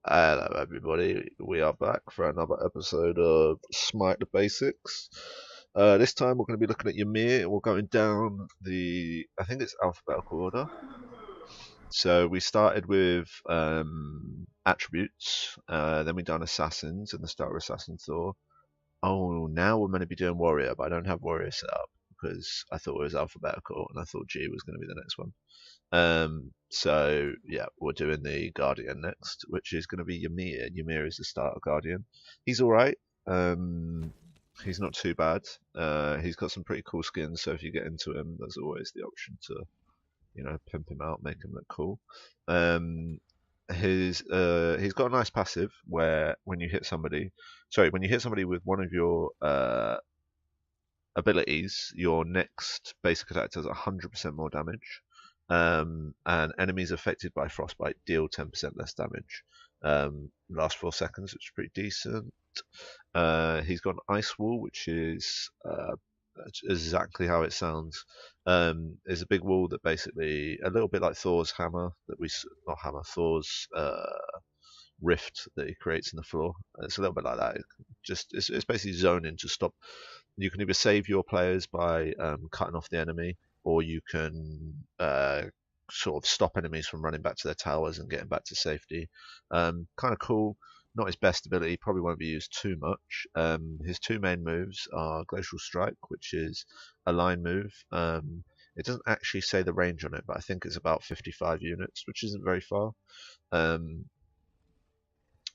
Hello, everybody. We are back for another episode of Smite the Basics. This time we're going to be looking at Ymir, and we're going down I think it's alphabetical order. So we started with attributes, then we done assassins, and the start of assassin Thor. Oh, now we're meant to be doing warrior, but I don't have warrior set up because I thought it was alphabetical, and I thought G was going to be the next one. So yeah, we're doing the Guardian next, which is going to be Ymir. Ymir is the starter Guardian. He's all right. He's not too bad. He's got some pretty cool skins, so if you get into him, there's always the option to, pimp him out, make him look cool. Um, he's got a nice passive where when you hit somebody with one of your abilities, your next basic attack does 100% more damage. And enemies affected by frostbite deal 10% less damage. Last 4 seconds, which is pretty decent. He's got an ice wall, which is exactly how it sounds. It's a big wall that basically, a little bit like Thor's hammer, not hammer, Thor's rift that he creates in the floor. It's a little bit like that. It's basically zoning to stop. You can either save your players by cutting off the enemy, or you can sort of stop enemies from running back to their towers and getting back to safety. Kind of cool. Not his best ability, probably won't be used too much. His two main moves are Glacial Strike, which is a line move. It doesn't actually say the range on it, but I think it's about 55 units, which isn't very far. Um,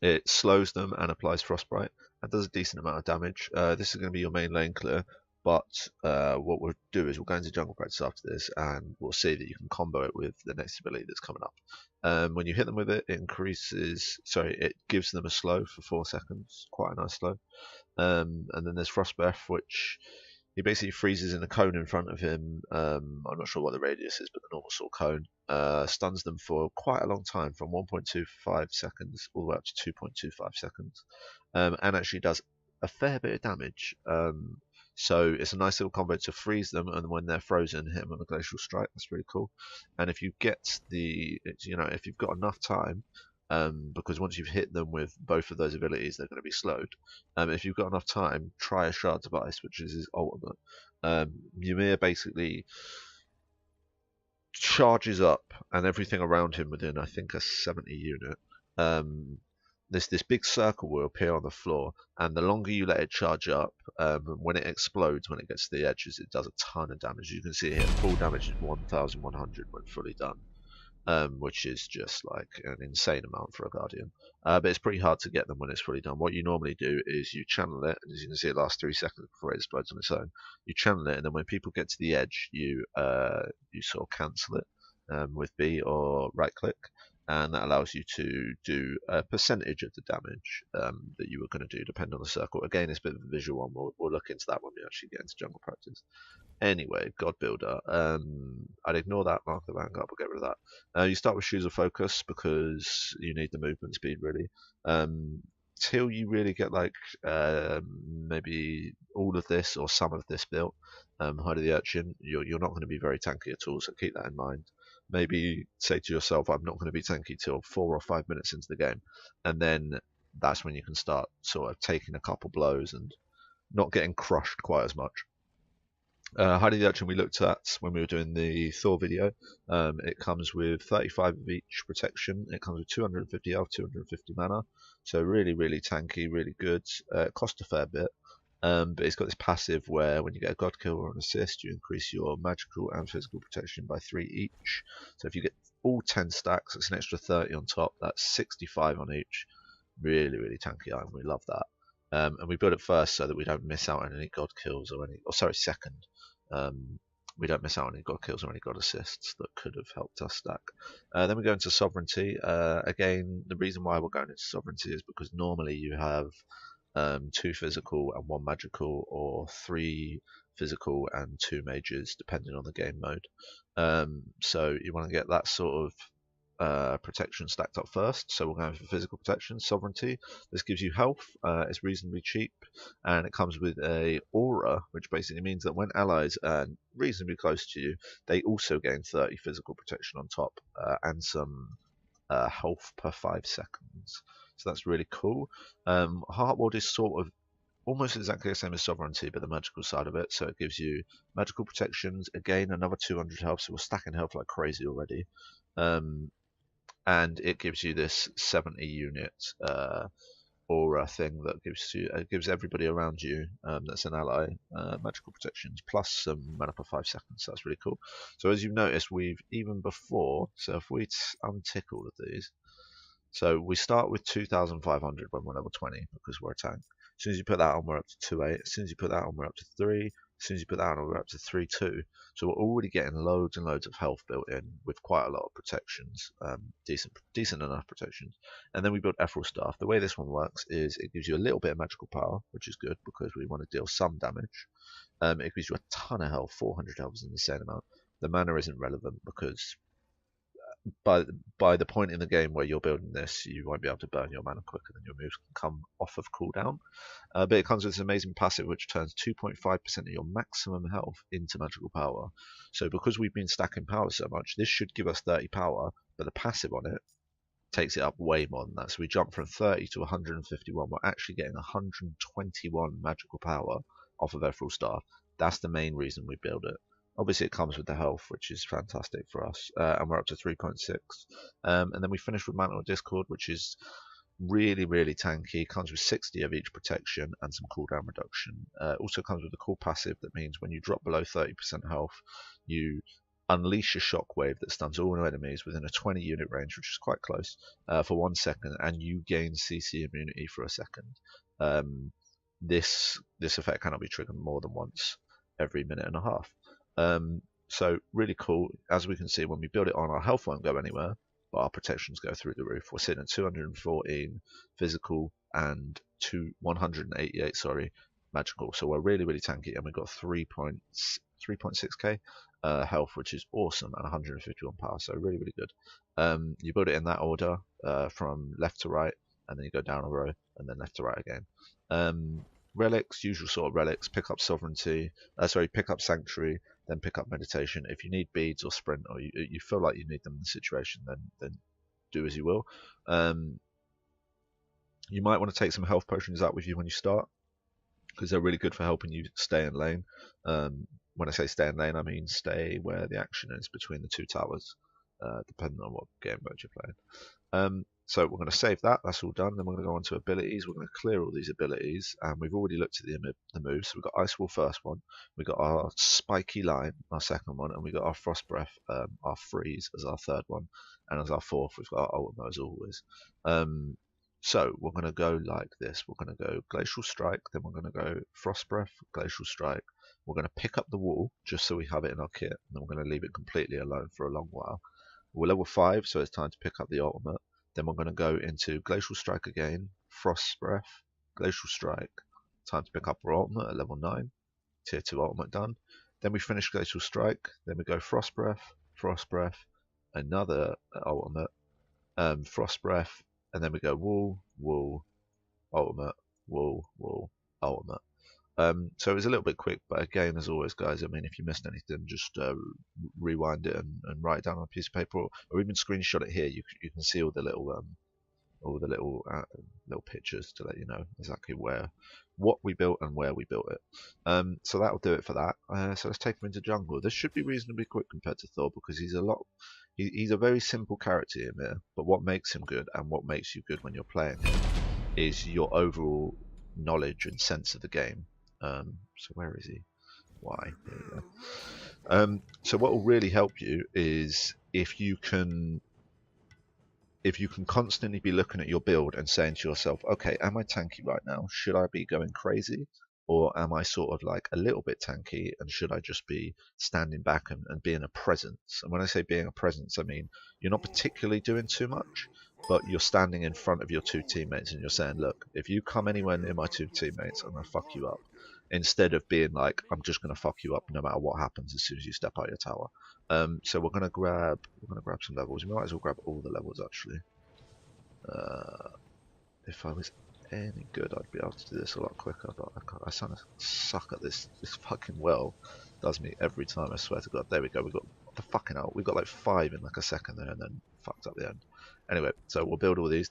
it slows them and applies Frostbite and does a decent amount of damage. This is going to be your main lane clear, but what we'll do is we'll go into jungle practice after this, and we'll see that you can combo it with the next ability that's coming up. When you hit them with it, it gives them a slow for 4 seconds, quite a nice slow. And then there's Frost Breath, which he basically freezes in a cone in front of him. I'm not sure what the radius is, but the normal sort of cone stuns them for quite a long time, from 1.25 seconds all the way up to 2.25 seconds, and actually does a fair bit of damage. So it's a nice little combo to freeze them, and when they're frozen, hit them with a glacial strike. That's really cool. And if you get if you've got enough time, because once you've hit them with both of those abilities, they're going to be slowed. If you've got enough time, try a shard device, which is his ultimate. Ymir basically charges up, and everything around him within, I think, a 70 unit. This big circle will appear on the floor, and the longer you let it charge up, when it explodes, when it gets to the edges, it does a ton of damage. You can see here, full damage is 1,100 when fully done. Which is just like an insane amount for a Guardian. But it's pretty hard to get them when it's fully done. What you normally do is you channel it, and as you can see, it lasts 3 seconds before it explodes on its own. You channel it, and then when people get to the edge, you sort of cancel it with B or right click, and that allows you to do a percentage of the damage that you were going to do, depending on the circle. Again, it's a bit of a visual one. We'll look into that when we actually get into jungle practice. Anyway, God Builder. I'd ignore that, mark the vanguard, we'll get rid of that. You start with Shoes of Focus because you need the movement speed, really. Till you really get like maybe all of this or some of this built, Hide of the Urchin, you're not going to be very tanky at all, so keep that in mind. Maybe say to yourself, I'm not going to be tanky till 4 or 5 minutes into the game, and then that's when you can start sort of taking a couple blows and not getting crushed quite as much. Hide of the Urchin we looked at when we were doing the Thor video. It comes with 35 of each protection. It comes with 250 health, 250 mana. So really, really tanky, really good. Cost a fair bit. But it's got this passive where when you get a god kill or an assist, you increase your magical and physical protection by 3 each. So if you get all 10 stacks, it's an extra 30 on top. That's 65 on each. Really, really tanky item. We love that. And we build it first so that we don't miss out on any god kills second. We don't miss out on any god kills or any god assists that could have helped us stack. Then we go into sovereignty. Again, the reason why we're going into sovereignty is because normally you have 2 physical and 1 magical, or 3 physical and 2 mages, depending on the game mode. So you want to get that sort of protection stacked up first. So we're going for physical protection, sovereignty. This gives you health. It's reasonably cheap, and it comes with a aura, which basically means that when allies are reasonably close to you, they also gain 30 physical protection on top, and some health per 5 seconds. So that's really cool. Heartward is sort of almost exactly the same as Sovereignty, but the magical side of it. So it gives you magical protections, again another 200 health, so we're stacking health like crazy already. And it gives you this 70 unit aura thing that gives everybody around you that's an ally magical protections plus some mana per 5 seconds. So that's really cool. So as you've noticed, we've even before, so if we untick all of these, so we start with 2,500 when we're level 20 because we're a tank. As soon as you put that on, we're up to 2.8. As soon as you put that on, we're up to 3. As soon as you put that on, we're up to 3.2. So we're already getting loads and loads of health built in with quite a lot of protections, decent enough protections. And then we build Ethereal Staff. The way this one works is it gives you a little bit of magical power, which is good because we want to deal some damage. It gives you a ton of health, 400 health is an insane amount. The mana isn't relevant because by the point in the game where you're building this, you won't be able to burn your mana quicker than your moves can come off of cooldown. But it comes with this amazing passive which turns 2.5% of your maximum health into magical power. So because we've been stacking power so much, this should give us 30 power, but the passive on it takes it up way more than that. So we jump from 30 to 151. We're actually getting 121 magical power off of Ethereal Staff. That's the main reason we build it. Obviously, it comes with the health, which is fantastic for us, and we're up to 3.6. And then we finish with Mantle of Discord, which is really, really tanky. Comes with 60 of each protection and some cooldown reduction. Also comes with a cool passive that means when you drop below 30% health, you unleash a shockwave that stuns all enemies within a 20 unit range, which is quite close, for 1 second, and you gain CC immunity for a second. This effect cannot be triggered more than once every minute and a half. So really cool. As we can see, when we build it on, our health won't go anywhere, but our protections go through the roof. We're sitting at 214 physical and 188, magical. So we're really, really tanky, and we've got 3.6k health, which is awesome, and 151 power. So really, really good. You build it in that order, from left to right, and then you go down a row, and then left to right again. Relics, usual sort of relics. Pick up Sovereignty. Pick up Sanctuary. Then pick up Meditation. If you need beads or sprint, or you feel like you need them in the situation, then do as you will. You might want to take some health potions out with you when you start, because they're really good for helping you stay in lane. When I say stay in lane, I mean stay where the action is between the two towers, depending on what game mode you're playing. So we're going to save that. That's all done. Then we're going to go on to abilities. We're going to clear all these abilities, and we've already looked at the moves. So we've got Ice Wall first one. We've got our Spiky Line, our second one, and we've got our Frost Breath, our Freeze as our third one, and as our fourth, we've got our Ultimate as always. So we're going to go like this. We're going to go Glacial Strike, then we're going to go Frost Breath, Glacial Strike. We're going to pick up the wall just so we have it in our kit, and then we're going to leave it completely alone for a long while. We're level 5, so it's time to pick up the ultimate. Then we're going to go into Glacial Strike again, Frost Breath, Glacial Strike. Time to pick up our ultimate at level 9. Tier 2 ultimate done. Then we finish Glacial Strike. Then we go Frost Breath, another ultimate, Frost Breath, and then we go Wall, ultimate, Wall, ultimate. So it was a little bit quick, but again, as always, guys, I mean, if you missed anything, just rewind it and write it down on a piece of paper, or even screenshot it here. You can see all the little pictures to let you know exactly what we built and where we built it. So that'll do it for that. So let's take him into jungle. This should be reasonably quick compared to Thor because he's a very simple character, Ymir, but what makes him good and what makes you good when you're playing him is your overall knowledge and sense of the game. So where is he? Why? There you go. So what will really help you is if you can constantly be looking at your build and saying to yourself, okay, am I tanky right now? Should I be going crazy? Or am I sort of like a little bit tanky, and should I just be standing back and being a presence? And when I say being a presence, I mean you're not particularly doing too much, but you're standing in front of your two teammates and you're saying, look, if you come anywhere near my two teammates, I'm going to fuck you up. Instead of being like, I'm just going to fuck you up no matter what happens as soon as you step out your tower. So we're going to grab some levels. We might as well grab all the levels actually. If I was any good, I'd be able to do this a lot quicker, but I kind of suck at this fucking well. Does me every time, I swear to God. There we go. We got the fucking hell. We got like 5 in like a second there, and then fucked up the end. Anyway, so we'll build all these.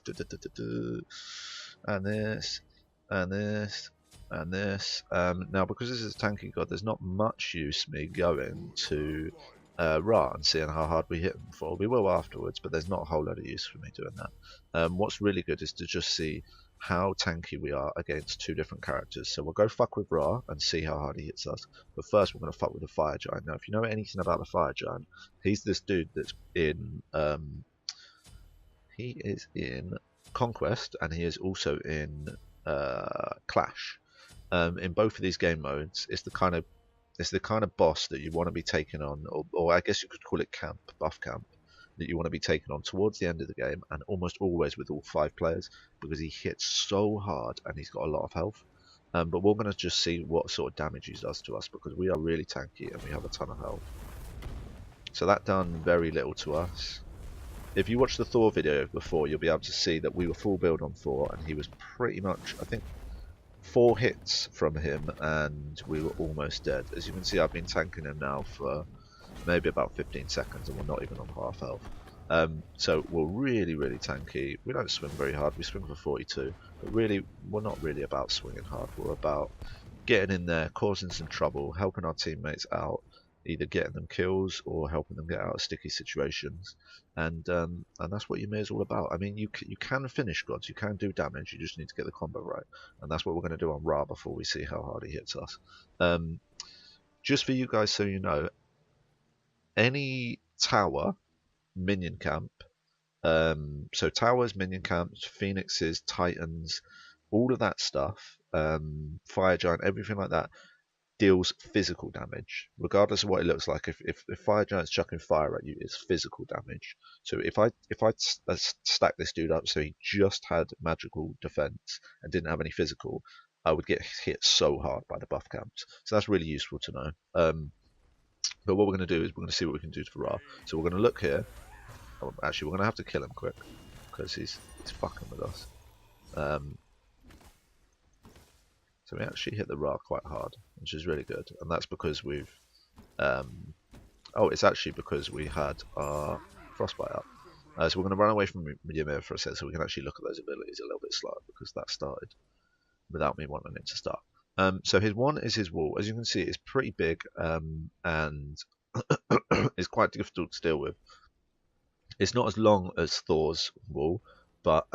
And this, and this, and this. Now, because this is a tanky god, there's not much use me going to Ra and seeing how hard we hit him before. We will afterwards, but there's not a whole lot of use for me doing that. What's really good is to just see how tanky we are against two different characters. So we'll go fuck with Ra and see how hard he hits us. But first we're going to fuck with the Fire Giant. Now if you know anything about the Fire Giant, he's this dude that's in he is in Conquest and he is also in Clash. In both of these game modes, it's the kind of boss that you want to be taking on, or I guess you could call it buff camp, that you want to be taken on towards the end of the game, and almost always with all 5 players, because he hits so hard and he's got a lot of health. But we're going to just see what sort of damage he does to us, because we are really tanky and we have a ton of health. So that done very little to us. If you watched the Thor video before, you'll be able to see that we were full build on Thor, and he was pretty much, I think, 4 hits from him and we were almost dead. As you can see, I've been tanking him now for maybe about 15 seconds and we're not even on half health. So we're really tanky. We don't swing very hard, we swing for 42, but really we're not really about swinging hard. We're about getting in there, causing some trouble, helping our teammates out, either getting them kills or helping them get out of sticky situations, and that's what Ymir is all about. I mean, you can finish gods, you can do damage, you just need to get the combo right, and that's what we're going to do on Ra before we see how hard he hits us. Just for you guys, so you know, any tower, minion camp, so towers, minion camps, phoenixes, titans, all of that stuff, fire giant, everything like that, deals physical damage, regardless of what it looks like. If Fire Giant's chucking fire at you, it's physical damage. So if I stack this dude up so he just had magical defense and didn't have any physical, I would get hit so hard by the buff camps. So that's really useful to know. But what we're going to do is we're going to see what we can do for Ra. So we're going to look here. Oh, actually, we're going to have to kill him quick because he's fucking with us. So we actually hit the Ra quite hard, which is really good, and that's because we've it's actually because we had our frostbite up. So we're going to run away from Ymir for a second so we can actually look at those abilities a little bit slower, because that started without me wanting it to start. So his one is his wall. As you can see, it's pretty big and it's quite difficult to deal with. It's not as long as Thor's wall, but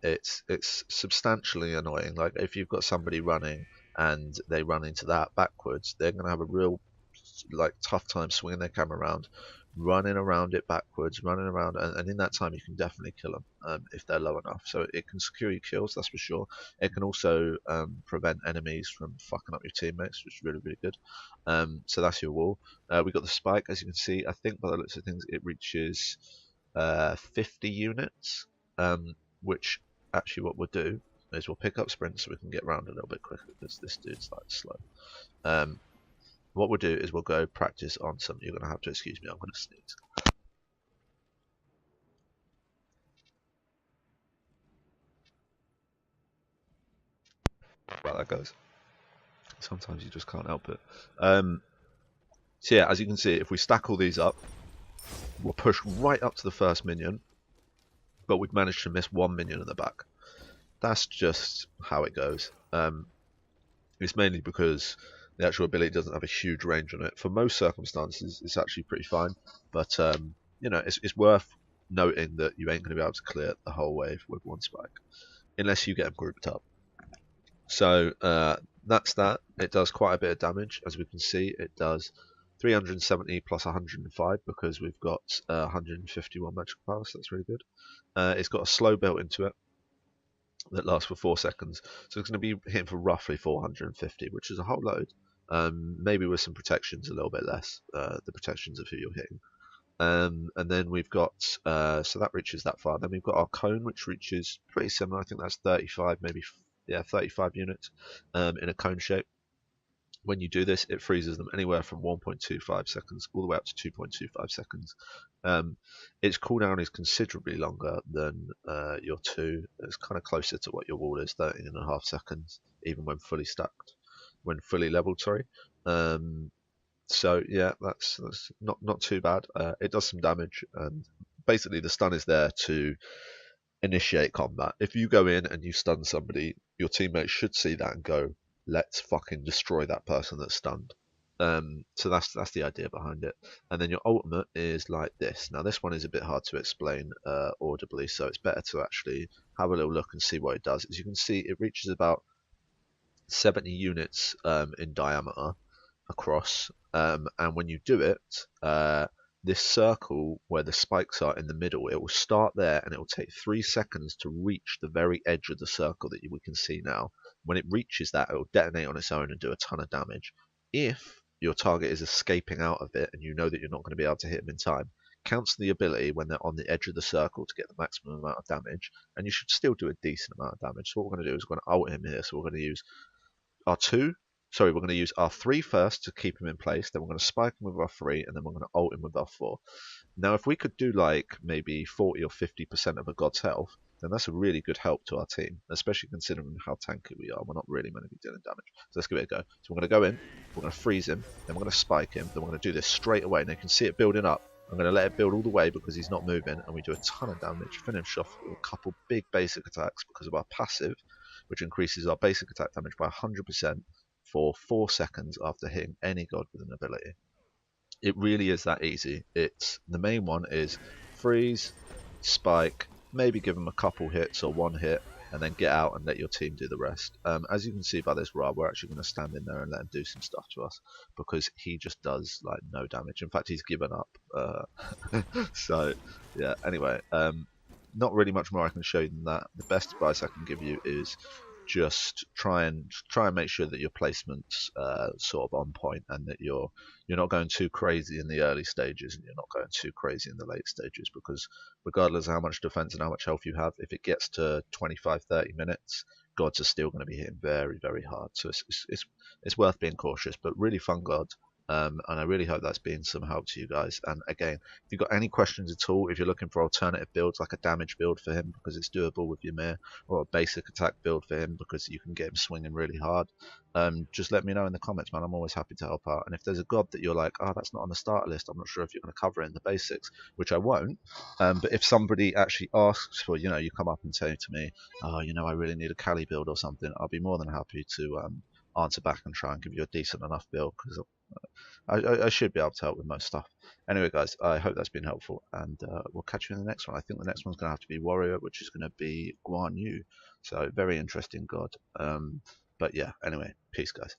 it's substantially annoying. Like if you've got somebody running and they run into that backwards, they're going to have a real tough time swinging their camera around, running around it backwards, running around, and in that time you can definitely kill them if they're low enough. So it can secure your kills, that's for sure. It can also prevent enemies from fucking up your teammates, which is really good. So that's your wall. We got the spike, as you can see. I think by the looks of things it reaches 50 units. Which actually what we'll do is we'll pick up sprint so we can get around a little bit quicker, because this dude's slow. What we'll do is we'll go practice on some. You're going to have to excuse me, I'm going to sneeze. Well, that goes. Sometimes you just can't help it. So yeah, as you can see, if we stack all these up, we'll push right up to the first minion, but we've managed to miss 1 minion at the back. That's just how it goes. It's mainly because the actual ability doesn't have a huge range on it. For most circumstances, it's actually pretty fine, but you know, it's worth noting that you ain't going to be able to clear the whole wave with 1 spike, unless you get them grouped up. So that's that. It does quite a bit of damage, as we can see. It does 370 plus 105 because we've got 151 magical power, so that's really good. It's got a slow built into it that lasts for 4 seconds, so it's going to be hitting for roughly 450, which is a whole load. Maybe with some protections a little bit less, the protections of who you're hitting. And then we've got, so that reaches that far. Then we've got our cone, which reaches pretty similar. I think that's 35, maybe, yeah, 35 units in a cone shape. When you do this, it freezes them anywhere from 1.25 seconds all the way up to 2.25 seconds. Its cooldown is considerably longer than your 2. It's kind of closer to what your wall is, 13.5 seconds, even when fully stacked, when fully leveled, sorry. So yeah, that's not too bad. It does some damage, and basically the stun is there to initiate combat. If you go in and you stun somebody, your teammates should see that and go, "Let's fucking destroy that person that's stunned." So that's the idea behind it. And then your ultimate is like this. Now this one is a bit hard to explain audibly, so it's better to actually have a little look and see what it does. As you can see, it reaches about 70 units in diameter across, and when you do it, this circle where the spikes are in the middle, it will start there and it will take 3 seconds to reach the very edge of the circle that we can see now. When it reaches that, it will detonate on its own and do a ton of damage. If your target is escaping out of it and you know that you're not going to be able to hit them in time, cancel the ability when they're on the edge of the circle to get the maximum amount of damage, and you should still do a decent amount of damage. So what we're going to do is we're going to ult him here. So we're going to use we're going to use our 3 first to keep him in place, then we're going to spike him with our 3, and then we're going to ult him with our 4. Now, if we could do like maybe 40 or 50% of a god's health, then that's a really good help to our team, especially considering how tanky we are. We're not really meant to be dealing damage. So let's give it a go. So we're going to go in, we're going to freeze him, then we're going to spike him, then we're going to do this straight away. Now you can see it building up. I'm going to let it build all the way because he's not moving, and we do a ton of damage. Finish off with a couple big basic attacks because of our passive, which increases our basic attack damage by 100% for 4 seconds after hitting any god with an ability. It really is that easy. The main one is freeze, spike, maybe give him a couple hits or 1 hit, and then get out and let your team do the rest. As you can see by this Ra, we're actually going to stand in there and let him do some stuff to us because he just does like no damage. In fact, he's given up. So yeah. Anyway, not really much more I can show you than that. The best advice I can give you is just try and make sure that your placement's sort of on point, and that you're not going too crazy in the early stages and you're not going too crazy in the late stages, because regardless of how much defense and how much health you have, if it gets to 25-30 minutes, gods are still going to be hitting very, very hard. So it's worth being cautious, but really fun god. And I really hope that's been some help to you guys. And again, if you've got any questions at all, if you're looking for alternative builds, like a damage build for him because it's doable with Ymir, or a basic attack build for him because you can get him swinging really hard, just let me know in the comments, man. I'm always happy to help out. And if there's a god that you're like, oh, that's not on the starter list, I'm not sure if you're going to cover it in the basics, which I won't. But if somebody actually asks for, you come up and say to me, oh, I really need a Kali build or something, I'll be more than happy to answer back and try and give you a decent enough build, because I should be able to help with most stuff. Anyway, guys, I hope that's been helpful, and we'll catch you in the next one. I think the next one's going to have to be Warrior, which is going to be Guan. So very interesting god. But yeah, anyway, peace, guys.